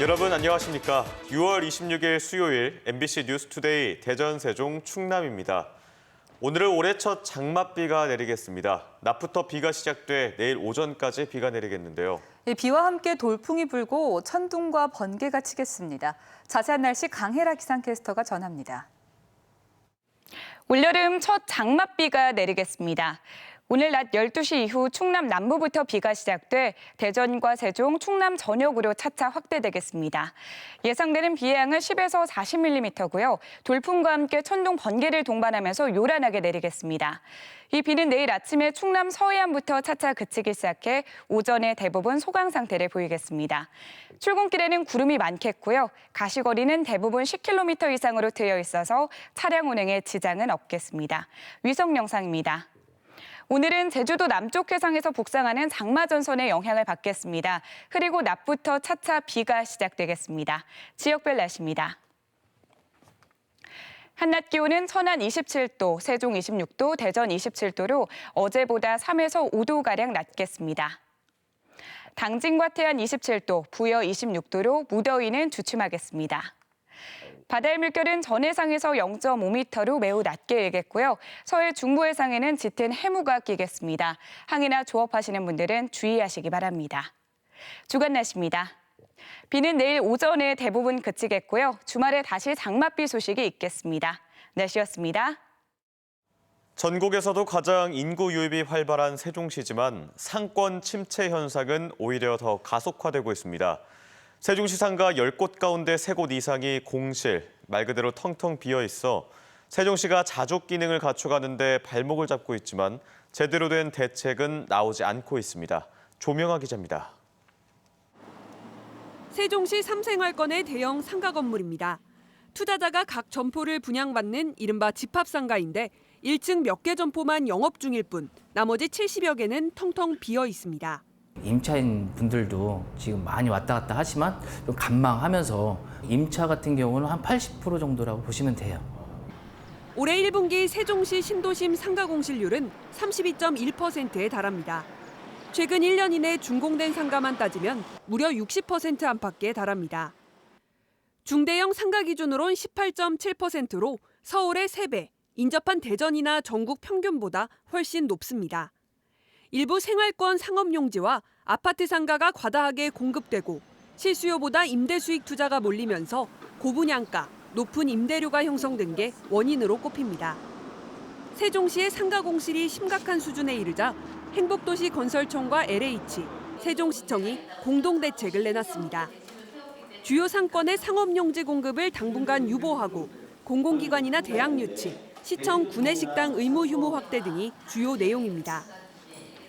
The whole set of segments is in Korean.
여러분 안녕하십니까? 6월 26일 수요일 MBC 뉴스투데이 대전, 세종, 충남입니다. 오늘은 올해 첫 장맛비가 내리겠습니다. 낮부터 비가 시작돼 내일 오전까지 비가 내리겠는데요. 비와 함께 돌풍이 불고 천둥과 번개가 치겠습니다. 자세한 날씨 강혜라 기상캐스터가 전합니다. 올여름 첫 장맛비가 내리겠습니다. 오늘 낮 12시 이후 충남 남부부터 비가 시작돼 대전과 세종, 충남 전역으로 차차 확대되겠습니다. 예상되는 비의 양은 10에서 40mm고요. 돌풍과 함께 천둥, 번개를 동반하면서 요란하게 내리겠습니다. 이 비는 내일 아침에 충남 서해안부터 차차 그치기 시작해 오전에 대부분 소강 상태를 보이겠습니다. 출근길에는 구름이 많겠고요. 가시거리는 대부분 10km 이상으로 트여 있어서 차량 운행에 지장은 없겠습니다. 위성 영상입니다. 오늘은 제주도 남쪽 해상에서 북상하는 장마전선의 영향을 받겠습니다. 그리고 낮부터 차차 비가 시작되겠습니다. 지역별 날씨입니다. 한낮 기온은 천안 27도, 세종 26도, 대전 27도로 어제보다 3에서 5도가량 낮겠습니다. 당진과 태안 27도, 부여 26도로 무더위는 주춤하겠습니다. 바다의 물결은 전해상에서 0.5m로 매우 낮게 일겠고요. 서해 중부해상에는 짙은 해무가 끼겠습니다. 항해나 조업하시는 분들은 주의하시기 바랍니다. 주간 날씨입니다. 비는 내일 오전에 대부분 그치겠고요. 주말에 다시 장맛비 소식이 있겠습니다. 날씨였습니다. 전국에서도 가장 인구 유입이 활발한 세종시지만 상권 침체 현상은 오히려 더 가속화되고 있습니다. 세종시 상가 10곳 가운데 3곳 이상이 공실, 말 그대로 텅텅 비어 있어 세종시가 자족 기능을 갖춰가는 데 발목을 잡고 있지만 제대로 된 대책은 나오지 않고 있습니다. 조명아 기자입니다. 세종시 3생활권의 대형 상가 건물입니다. 투자자가 각 점포를 분양받는 이른바 집합상가인데 1층 몇 개 점포만 영업 중일 뿐 나머지 70여 개는 텅텅 비어 있습니다. 임차인 분들도 지금 많이 왔다 갔다 하지만 좀 관망하면서 임차 같은 경우는 한 80% 정도라고 보시면 돼요. 올해 1분기 세종시 신도심 상가 공실률은 32.1%에 달합니다. 최근 1년 이내 준공된 상가만 따지면 무려 60% 안팎에 달합니다. 중대형 상가 기준으론 18.7%로 서울의 3배, 인접한 대전이나 전국 평균보다 훨씬 높습니다. 일부 생활권 상업용지와 아파트 상가가 과다하게 공급되고 실수요보다 임대 수익 투자가 몰리면서 고분양가, 높은 임대료가 형성된 게 원인으로 꼽힙니다. 세종시의 상가 공실이 심각한 수준에 이르자 행복도시건설청과 LH, 세종시청이 공동 대책을 내놨습니다. 주요 상권의 상업용지 공급을 당분간 유보하고 공공기관이나 대학 유치, 시청 구내식당 의무 휴무 확대 등이 주요 내용입니다.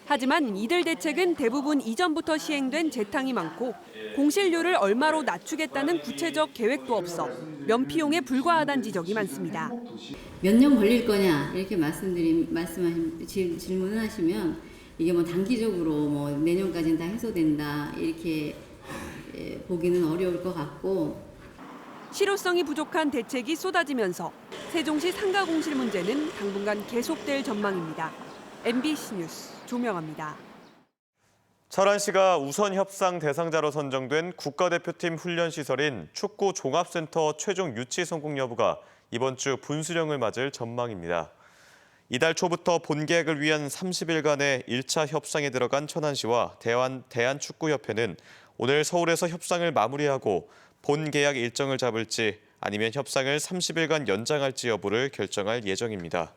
하지만 이들 대책은 대부분 이전부터 시행된 재탕이 많고 공실률을 얼마로 낮추겠다는 구체적 계획도 없어 면피용에 불과하다는 지적이 많습니다. 몇 년 걸릴 거냐 이렇게 질문을 하시면 이게 뭐 단기적으로 뭐 내년까지는 다 해소된다 이렇게 보기는 어려울 것 같고 실효성이 부족한 대책이 쏟아지면서 세종시 상가 공실 문제는 당분간 계속될 전망입니다. MBC 뉴스 조명아입니다. 철안시가 우선 협상 대상자로 선정된 국가대표팀 훈련시설인 축구 종합센터 최종 유치 성공 여부가 이번 주 분수령을 맞을 전망입니다. 이달 초부터 본계약을 위한 30일간의 1차 협상에 들어간 천안시와 대한축구협회는 오늘 서울에서 협상을 마무리하고 본계약 일정을 잡을지 아니면 협상을 30일간 연장할지 여부를 결정할 예정입니다.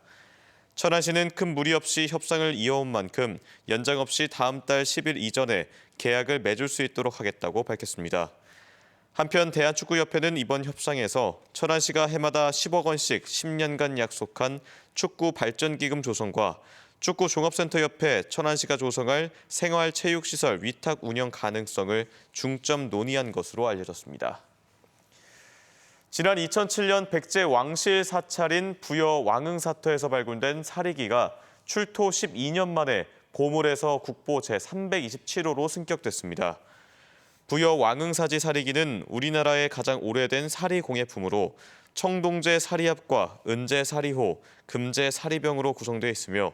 천안시는 큰 무리 없이 협상을 이어온 만큼 연장 없이 다음 달 10일 이전에 계약을 맺을 수 있도록 하겠다고 밝혔습니다. 한편 대한축구협회는 이번 협상에서 천안시가 해마다 10억 원씩 10년간 약속한 축구 발전기금 조성과 축구종합센터협회 천안시가 조성할 생활체육시설 위탁 운영 가능성을 중점 논의한 것으로 알려졌습니다. 지난 2007년 백제 왕실 사찰인 부여 왕흥사터에서 발굴된 사리기가 출토 12년 만에 보물에서 국보 제327호로 승격됐습니다. 부여 왕흥사지 사리기는 우리나라의 가장 오래된 사리 공예품으로 청동제 사리압과 은제 사리호, 금제 사리병으로 구성되어 있으며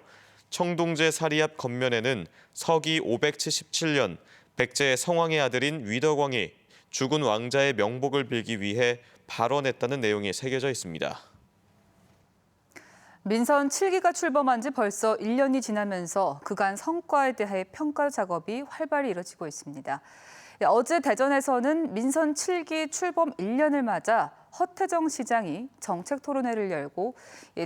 청동제 사리압 겉면에는 서기 577년 백제의 성왕의 아들인 위덕왕이 죽은 왕자의 명복을 빌기 위해 발언했다는 내용이 새겨져 있습니다. 민선 7기가 출범한 지 벌써 1년이 지나면서 그간 성과에 대해 평가 작업이 활발히 이뤄지고 있습니다. 어제 대전에서는 민선 7기 출범 1년을 맞아 허태정 시장이 정책 토론회를 열고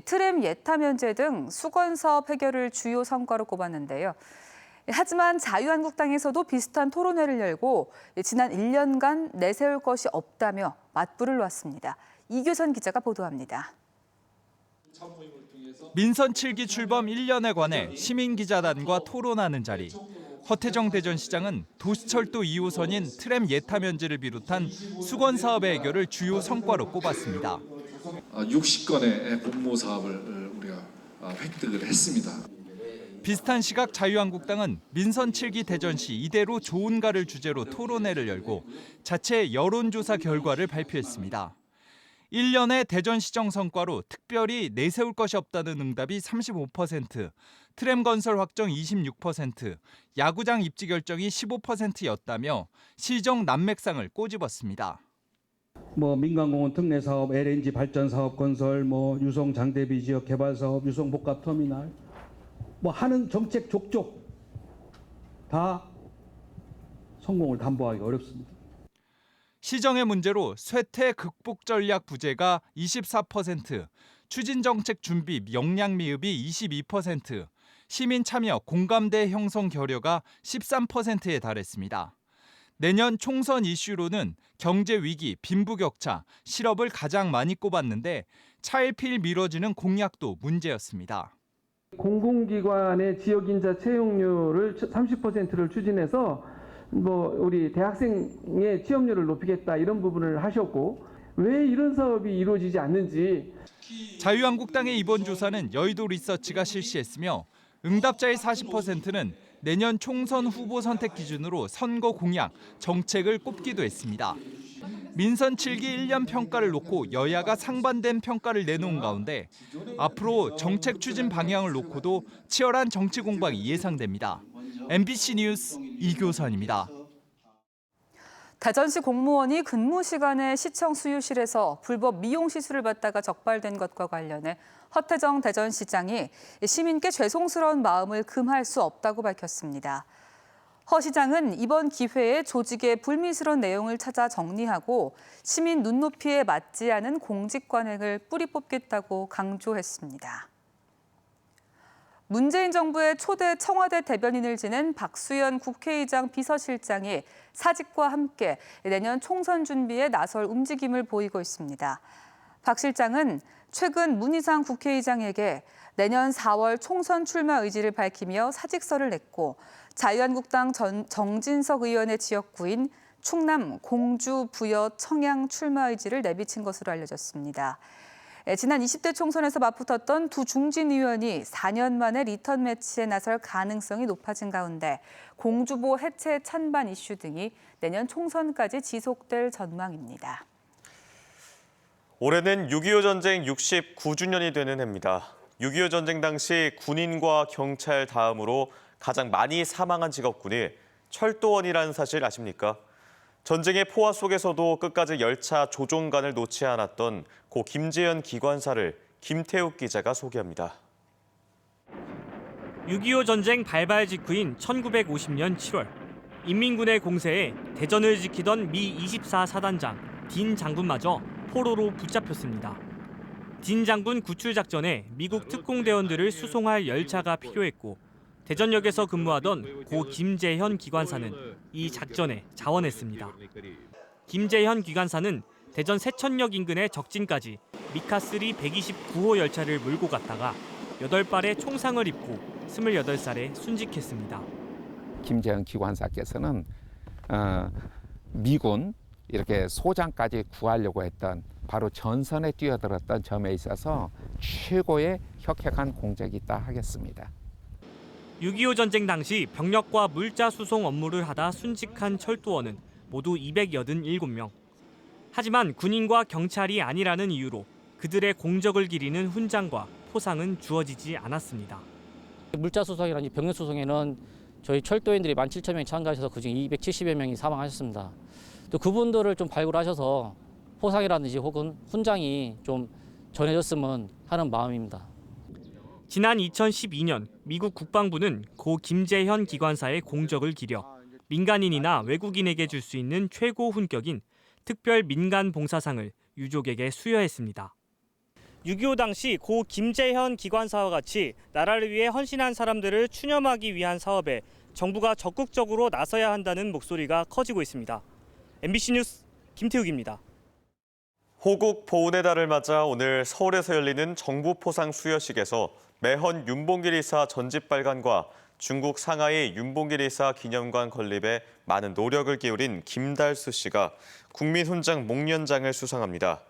트램 예타 면제 등 수건 사업 해결을 주요 성과로 꼽았는데요. 하지만 자유한국당에서도 비슷한 토론회를 열고 지난 1년간 내세울 것이 없다며 맞불을 놨습니다. 이규선 기자가 보도합니다. 민선 7기 출범 1년에 관해 시민기자단과 토론하는 자리. 허태정 대전시장은 도시철도 2호선인 트램 예타 면제를 비롯한 수건 사업의 해결을 주요 성과로 꼽았습니다. 60건의 공모 사업을 우리가 획득을 했습니다. 비슷한 시각 자유한국당은 민선 7기 대전시 이대로 좋은가를 주제로 토론회를 열고 자체 여론조사 결과를 발표했습니다. 1년의 대전시정 성과로 특별히 내세울 것이 없다는 응답이 35%, 트램 건설 확정 26%, 야구장 입지 결정이 15%였다며 시정 난맥상을 꼬집었습니다. 민간공원 특례 사업, LNG 발전 사업 건설, 유성 장대비 지역 개발 사업, 유성 복합 터미널, 하는 정책 족족 다 성공을 담보하기 어렵습니다. 시정의 문제로 쇠퇴 극복 전략 부재가 24%, 추진 정책 준비 역량 미흡이 22%, 시민 참여 공감대 형성 결여가 13%에 달했습니다. 내년 총선 이슈로는 경제 위기, 빈부격차, 실업을 가장 많이 꼽았는데 차일피일 미뤄지는 공약도 문제였습니다. 공공기관의 지역인자 채용률을 30%를 추진해서 우리 대학생의 취업률을 높이겠다 이런 부분을 하셨고 왜 이런 사업이 이루어지지 않는지. 자유한국당의 이번 조사는 여의도 리서치가 실시했으며 응답자의 40%는 내년 총선 후보 선택 기준으로 선거 공약, 정책을 꼽기도 했습니다. 민선 7기 1년 평가를 놓고 여야가 상반된 평가를 내놓은 가운데 앞으로 정책 추진 방향을 놓고도 치열한 정치 공방이 예상됩니다. MBC 뉴스 이교선입니다. 대전시 공무원이 근무 시간에 시청 수유실에서 불법 미용 시술을 받다가 적발된 것과 관련해 허태정 대전시장이 시민께 죄송스러운 마음을 금할 수 없다고 밝혔습니다. 허 시장은 이번 기회에 조직의 불미스러운 내용을 찾아 정리하고 시민 눈높이에 맞지 않은 공직 관행을 뿌리 뽑겠다고 강조했습니다. 문재인 정부의 초대 청와대 대변인을 지낸 박수현 국회의장 비서실장이 사직과 함께 내년 총선 준비에 나설 움직임을 보이고 있습니다. 박 실장은 최근 문희상 국회의장에게 내년 4월 총선 출마 의지를 밝히며 사직서를 냈고 자유한국당 정진석 의원의 지역구인 충남 공주, 부여, 청양 출마 의지를 내비친 것으로 알려졌습니다. 지난 20대 총선에서 맞붙었던 두 중진 의원이 4년 만에 리턴 매치에 나설 가능성이 높아진 가운데 공주보 해체 찬반 이슈 등이 내년 총선까지 지속될 전망입니다. 올해는 6.25 전쟁 69주년이 되는 해입니다. 6.25 전쟁 당시 군인과 경찰 다음으로 가장 많이 사망한 직업군이 철도원이라는 사실 아십니까? 전쟁의 포화 속에서도 끝까지 열차 조종간을 놓지 않았던 고 김재현 기관사를 김태욱 기자가 소개합니다. 6.25 전쟁 발발 직후인 1950년 7월 인민군의 공세에 대전을 지키던 미 24 사단장 딘 장군마저 포로로 붙잡혔습니다. 딘 장군 구출 작전에 미국 특공대원들을 수송할 열차가 필요했고 대전역에서 근무하던 고 김재현 기관사는 이 작전에 자원했습니다. 김재현 기관사는 대전 세천역 인근의 적진까지 미카3 129호 열차를 몰고 갔다가 8발의 총상을 입고 28살에 순직했습니다. 김재현 기관사께서는 미군 이렇게 소장까지 구하려고 했던 바로 전선에 뛰어들었던 점에 있어서 최고의 혁혁한 공적이 있다 하겠습니다. 6.25 전쟁 당시 병력과 물자 수송 업무를 하다 순직한 철도원은 모두 287명. 하지만 군인과 경찰이 아니라는 이유로 그들의 공적을 기리는 훈장과 포상은 주어지지 않았습니다. 물자 수송이나 병력 수송에는 저희 철도인들이 17,000명이 참가하셔서 그중 270여 명이 사망하셨습니다. 또 그분들을 좀 발굴하셔서 포상이라든지 혹은 훈장이 좀 전해졌으면 하는 마음입니다. 지난 2012년 미국 국방부는 고 김재현 기관사의 공적을 기려 민간인이나 외국인에게 줄 수 있는 최고 훈격인 특별 민간 봉사상을 유족에게 수여했습니다. 6.25 당시 고 김재현 기관사와 같이 나라를 위해 헌신한 사람들을 추념하기 위한 사업에 정부가 적극적으로 나서야 한다는 목소리가 커지고 있습니다. MBC 뉴스 김태욱입니다. 호국 보훈의 달을 맞아 오늘 서울에서 열리는 정부 포상 수여식에서 매헌 윤봉길 이사 전집 발간과 중국 상하이 윤봉길 이사 기념관 건립에 많은 노력을 기울인 김달수 씨가 국민훈장 목련장을 수상합니다.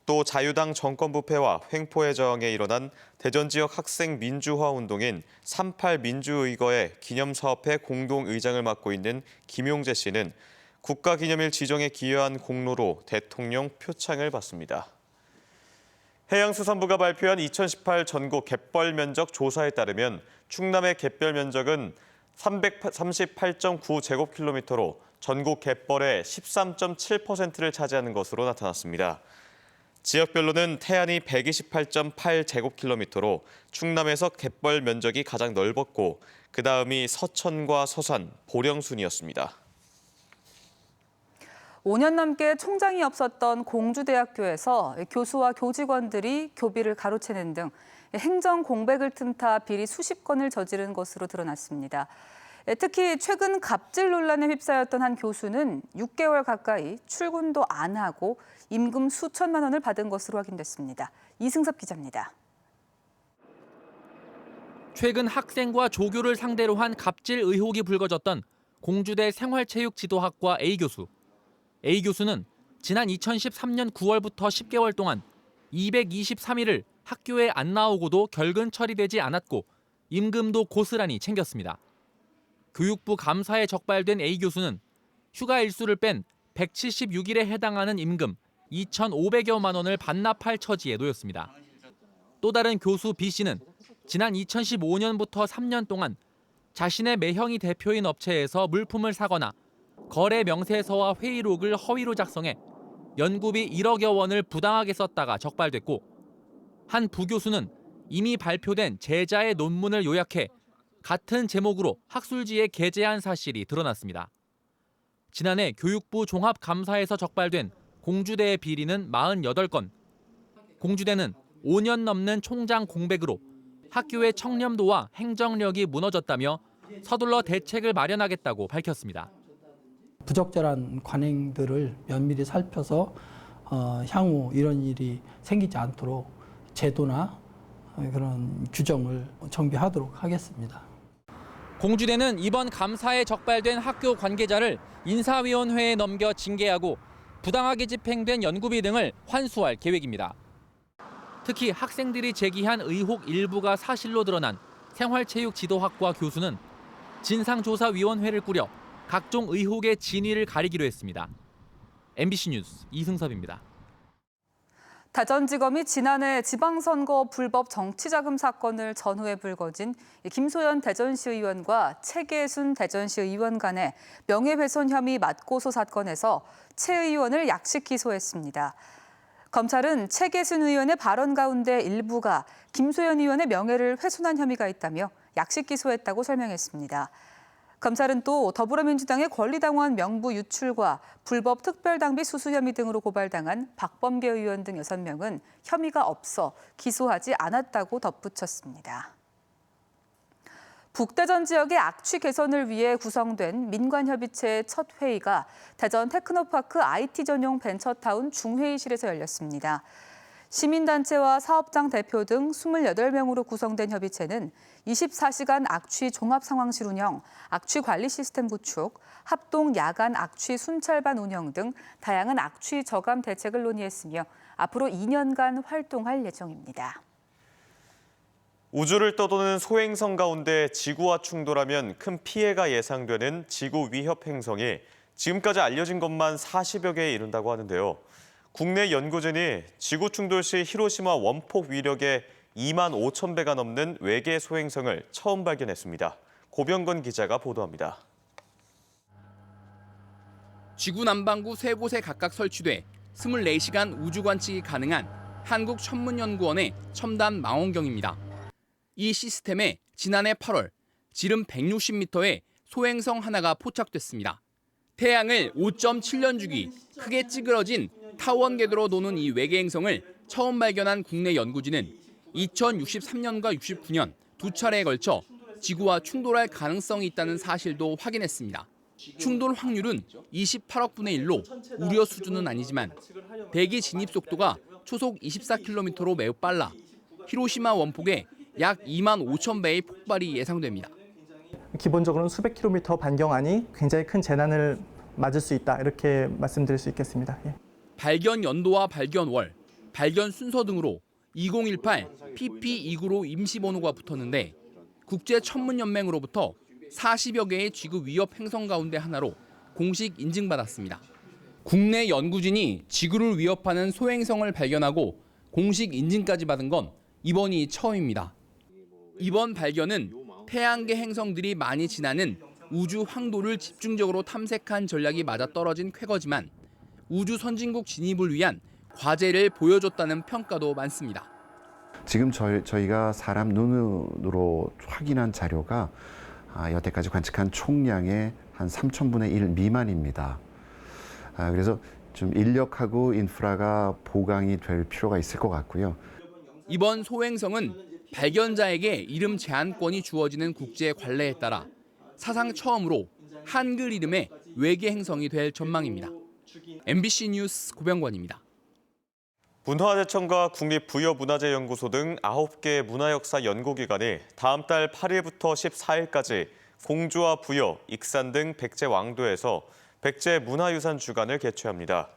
또 자유당 정권 부패와 횡포의 저항에 일어난 대전 지역 학생 민주화 운동인 38 민주의거의 기념사업회 공동의장을 맡고 있는 김용재 씨는 국가기념일 지정에 기여한 공로로 대통령 표창을 받습니다. 해양수산부가 발표한 2018 전국 갯벌 면적 조사에 따르면 충남의 갯벌 면적은 338.9제곱킬로미터로 전국 갯벌의 13.7%를 차지하는 것으로 나타났습니다. 지역별로는 태안이 128.8제곱킬로미터로 충남에서 갯벌 면적이 가장 넓었고 그다음이 서천과 서산, 보령순이었습니다. 5년 넘게 총장이 없었던 공주대학교에서 교수와 교직원들이 교비를 가로채는 등 행정 공백을 틈타 비리 수십 건을 저지른 것으로 드러났습니다. 특히 최근 갑질 논란에 휩싸였던 한 교수는 6개월 가까이 출근도 안 하고 임금 수천만 원을 받은 것으로 확인됐습니다. 이승섭 기자입니다. 최근 학생과 조교를 상대로 한 갑질 의혹이 불거졌던 공주대 생활체육지도학과 A 교수. A 교수는 지난 2013년 9월부터 10개월 동안 223일을 학교에 안 나오고도 결근 처리되지 않았고 임금도 고스란히 챙겼습니다. 교육부 감사에 적발된 A 교수는 휴가 일수를 뺀 176일에 해당하는 임금 2,500여만 원을 반납할 처지에 놓였습니다. 또 다른 교수 B 씨는 지난 2015년부터 3년 동안 자신의 매형이 대표인 업체에서 물품을 사거나 거래 명세서와 회의록을 허위로 작성해 연구비 1억여 원을 부당하게 썼다가 적발됐고 한 부교수는 이미 발표된 제자의 논문을 요약해 같은 제목으로 학술지에 게재한 사실이 드러났습니다. 지난해 교육부 종합감사에서 적발된 공주대의 비리는 48건. 공주대는 5년 넘는 총장 공백으로 학교의 청렴도와 행정력이 무너졌다며 서둘러 대책을 마련하겠다고 밝혔습니다. 부적절한 관행들을 면밀히 살펴서 향후 이런 일이 생기지 않도록 제도나 그런 규정을 정비하도록 하겠습니다. 공주대는 이번 감사에 적발된 학교 관계자를 인사위원회에 넘겨 징계하고 부당하게 집행된 연구비 등을 환수할 계획입니다. 특히 학생들이 제기한 의혹 일부가 사실로 드러난 생활체육지도학과 교수는 진상조사위원회를 꾸려 각종 의혹의 진위를 가리기로 했습니다. MBC 뉴스 이승섭입니다. 대전지검이 지난해 지방선거 불법 정치자금 사건을 전후에 불거진 김소연 대전시 의원과 최계순 대전시 의원 간의 명예훼손 혐의 맞고소 사건에서 최 의원을 약식 기소했습니다. 검찰은 최계순 의원의 발언 가운데 일부가 김소연 의원의 명예를 훼손한 혐의가 있다며 약식 기소했다고 설명했습니다. 검찰은 또 더불어민주당의 권리당원 명부 유출과 불법 특별당비 수수 혐의 등으로 고발당한 박범계 의원 등 6명은 혐의가 없어 기소하지 않았다고 덧붙였습니다. 북대전 지역의 악취 개선을 위해 구성된 민관협의체의 첫 회의가 대전 테크노파크 IT 전용 벤처타운 중회의실에서 열렸습니다. 시민단체와 사업장 대표 등 28명으로 구성된 협의체는 24시간 악취 종합상황실 운영, 악취 관리 시스템 구축, 합동 야간 악취 순찰반 운영 등 다양한 악취 저감 대책을 논의했으며 앞으로 2년간 활동할 예정입니다. 우주를 떠도는 소행성 가운데 지구와 충돌하면 큰 피해가 예상되는 지구 위협 행성이 지금까지 알려진 것만 40여 개에 이른다고 하는데요. 국내 연구진이 지구 충돌 시 히로시마 원폭 위력의 2만 5천 배가 넘는 외계 소행성을 처음 발견했습니다. 고병건 기자가 보도합니다. 지구 남반구 세 곳에 각각 설치돼 24시간 우주 관측이 가능한 한국천문연구원의 첨단 망원경입니다. 이 시스템에 지난해 8월 지름 160m의 소행성 하나가 포착됐습니다. 태양을 5.7년 주기 크게 찌그러진 타원 궤도로 도는 이 외계 행성을 처음 발견한 국내 연구진은 2063년과 69년 두 차례에 걸쳐 지구와 충돌할 가능성이 있다는 사실도 확인했습니다. 충돌 확률은 28억분의 1로 우려 수준은 아니지만 대기 진입 속도가 초속 24km로 매우 빨라 히로시마 원폭에 약 2만 5천 배의 폭발이 예상됩니다. 기본적으로는 수백 킬로미터 반경 안이 굉장히 큰 재난을 맞을 수 있다 이렇게 말씀드릴 수 있겠습니다. 발견 연도와 발견 월, 발견 순서 등으로 2018 PP29로 임시 번호가 붙었는데 국제천문연맹으로부터 40여 개의 지구 위협 행성 가운데 하나로 공식 인증받았습니다. 국내 연구진이 지구를 위협하는 소행성을 발견하고 공식 인증까지 받은 건 이번이 처음입니다. 이번 발견은 태양계 행성들이 많이 지나는 우주 황도를 집중적으로 탐색한 전략이 맞아떨어진 쾌거지만 우주 선진국 진입을 위한 과제를 보여줬다는 평가도 많습니다. 지금 저희가 사람 눈으로 확인한 자료가 여태까지 관측한 총량의 한 3,000분의 1 미만입니다. 그래서 좀 인력하고 인프라가 보강이 될 필요가 있을 것 같고요. 이번 소행성은 발견자에게 이름 제한권이 주어지는 국제 관례에 따라 사상 처음으로 한글 이름의 외계 행성이 될 전망입니다. MBC 뉴스 고병관입니다. 문화재청과 국립부여문화재연구소 등 9개 문화역사 연구기관이 다음 달 8일부터 14일까지 공주와 부여, 익산 등 백제 왕도에서 백제 문화유산 주간을 개최합니다.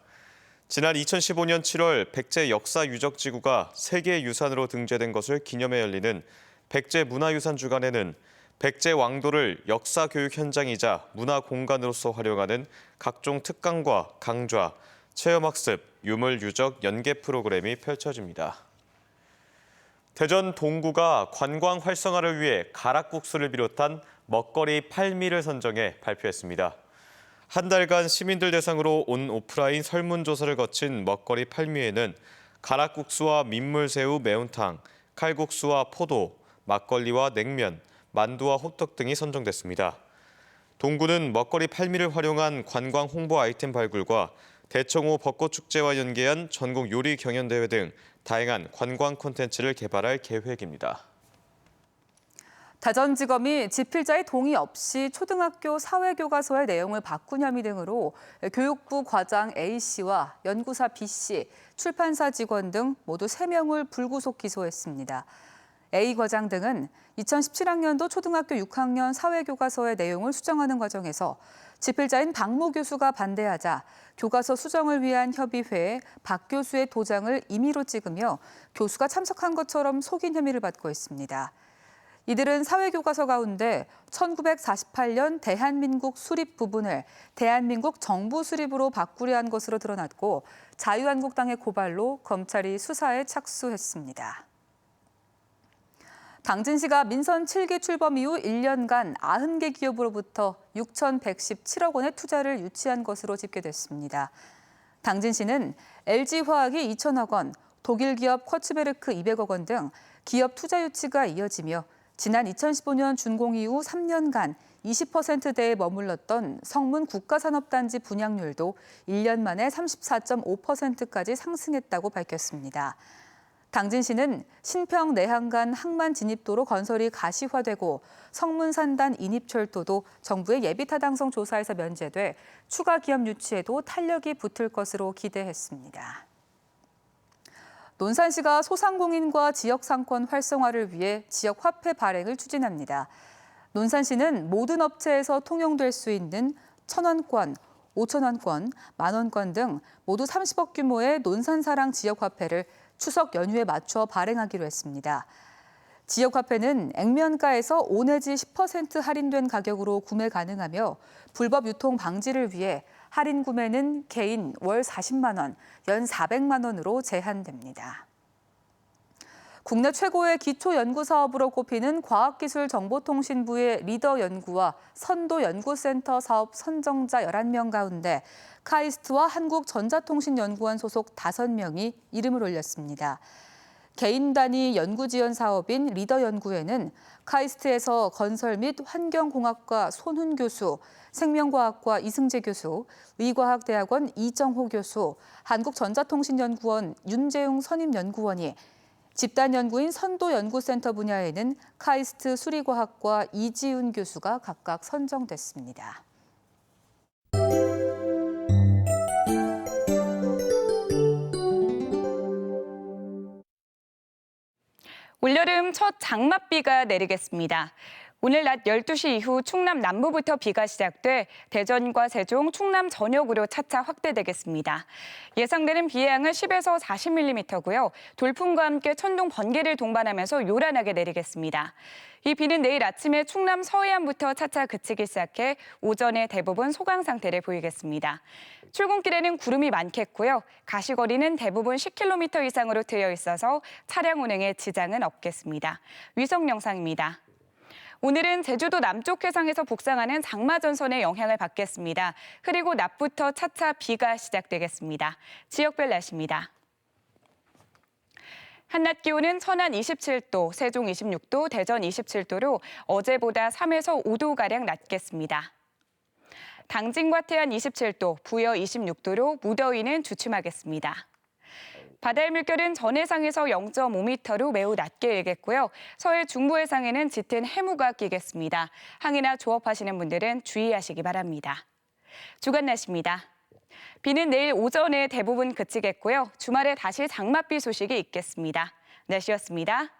지난 2015년 7월 백제 역사유적지구가 세계유산으로 등재된 것을 기념해 열리는 백제 문화유산 주간에는 백제 왕도를 역사교육 현장이자 문화공간으로서 활용하는 각종 특강과 강좌, 체험학습, 유물유적 연계 프로그램이 펼쳐집니다. 대전 동구가 관광 활성화를 위해 가락국수를 비롯한 먹거리 8미를 선정해 발표했습니다. 한 달간 시민들 대상으로 온 오프라인 설문조사를 거친 먹거리 8미에는 가락국수와 민물새우 매운탕, 칼국수와 포도, 막걸리와 냉면, 만두와 호떡 등이 선정됐습니다. 동구는 먹거리 8미를 활용한 관광 홍보 아이템 발굴과 대청호 벚꽃축제와 연계한 전국 요리 경연대회 등 다양한 관광 콘텐츠를 개발할 계획입니다. 대전지검이 지필자의 동의 없이 초등학교 사회교과서의 내용을 바꾼 혐의 등으로 교육부 과장 A씨와 연구사 B씨, 출판사 직원 등 모두 3명을 불구속 기소했습니다. A 과장 등은 2017학년도 초등학교 6학년 사회교과서의 내용을 수정하는 과정에서 지필자인 박모 교수가 반대하자 교과서 수정을 위한 협의회에 박 교수의 도장을 임의로 찍으며 교수가 참석한 것처럼 속인 혐의를 받고 있습니다. 이들은 사회교과서 가운데 1948년 대한민국 수립 부분을 대한민국 정부 수립으로 바꾸려 한 것으로 드러났고 자유한국당의 고발로 검찰이 수사에 착수했습니다. 당진시가 민선 7기 출범 이후 1년간 90개 기업으로부터 6,117억 원의 투자를 유치한 것으로 집계됐습니다. 당진시는 LG화학이 2천억 원, 독일 기업 쿼츠베르크 200억 원 등 기업 투자 유치가 이어지며 지난 2015년 준공 이후 3년간 20%대에 머물렀던 성문 국가산업단지 분양률도 1년 만에 34.5%까지 상승했다고 밝혔습니다. 당진시는 신평 내항간 항만 진입도로 건설이 가시화되고 성문산단 인입철도도 정부의 예비타당성 조사에서 면제돼 추가 기업 유치에도 탄력이 붙을 것으로 기대했습니다. 논산시가 소상공인과 지역상권 활성화를 위해 지역화폐 발행을 추진합니다. 논산시는 모든 업체에서 통용될 수 있는 1,000원권, 5,000원권, 만원권 등 모두 30억 규모의 논산사랑 지역화폐를 추석 연휴에 맞춰 발행하기로 했습니다. 지역화폐는 액면가에서 5 내지 10% 할인된 가격으로 구매 가능하며 불법 유통 방지를 위해 할인 구매는 개인 월 40만 원, 연 400만 원으로 제한됩니다. 국내 최고의 기초연구사업으로 꼽히는 과학기술정보통신부의 리더연구와 선도연구센터 사업 선정자 11명 가운데 카이스트와 한국전자통신연구원 소속 5명이 이름을 올렸습니다. 개인 단위 연구지원 사업인 리더연구에는 카이스트에서 건설 및 환경공학과 손훈 교수, 생명과학과 이승재 교수, 의과학대학원 이정호 교수, 한국전자통신연구원 윤재웅 선임연구원이 집단연구인 선도연구센터 분야에는 카이스트 수리과학과 이지훈 교수가 각각 선정됐습니다. 올여름 첫 장맛비가 내리겠습니다. 오늘 낮 12시 이후 충남 남부부터 비가 시작돼 대전과 세종, 충남 전역으로 차차 확대되겠습니다. 예상되는 비의 양은 10에서 40mm고요. 돌풍과 함께 천둥, 번개를 동반하면서 요란하게 내리겠습니다. 이 비는 내일 아침에 충남 서해안부터 차차 그치기 시작해 오전에 대부분 소강 상태를 보이겠습니다. 출근길에는 구름이 많겠고요. 가시거리는 대부분 10km 이상으로 트여 있어서 차량 운행에 지장은 없겠습니다. 위성 영상입니다. 오늘은 제주도 남쪽 해상에서 북상하는 장마전선의 영향을 받겠습니다. 그리고 낮부터 차차 비가 시작되겠습니다. 지역별 날씨입니다. 한낮 기온은 천안 27도, 세종 26도, 대전 27도로 어제보다 3에서 5도가량 낮겠습니다. 당진과 태안 27도, 부여 26도로 무더위는 주춤하겠습니다. 바다의 물결은 전해상에서 0.5m로 매우 낮게 일겠고요. 서해 중부해상에는 짙은 해무가 끼겠습니다. 항해나 조업하시는 분들은 주의하시기 바랍니다. 주간 날씨입니다. 비는 내일 오전에 대부분 그치겠고요. 주말에 다시 장맛비 소식이 있겠습니다. 날씨였습니다.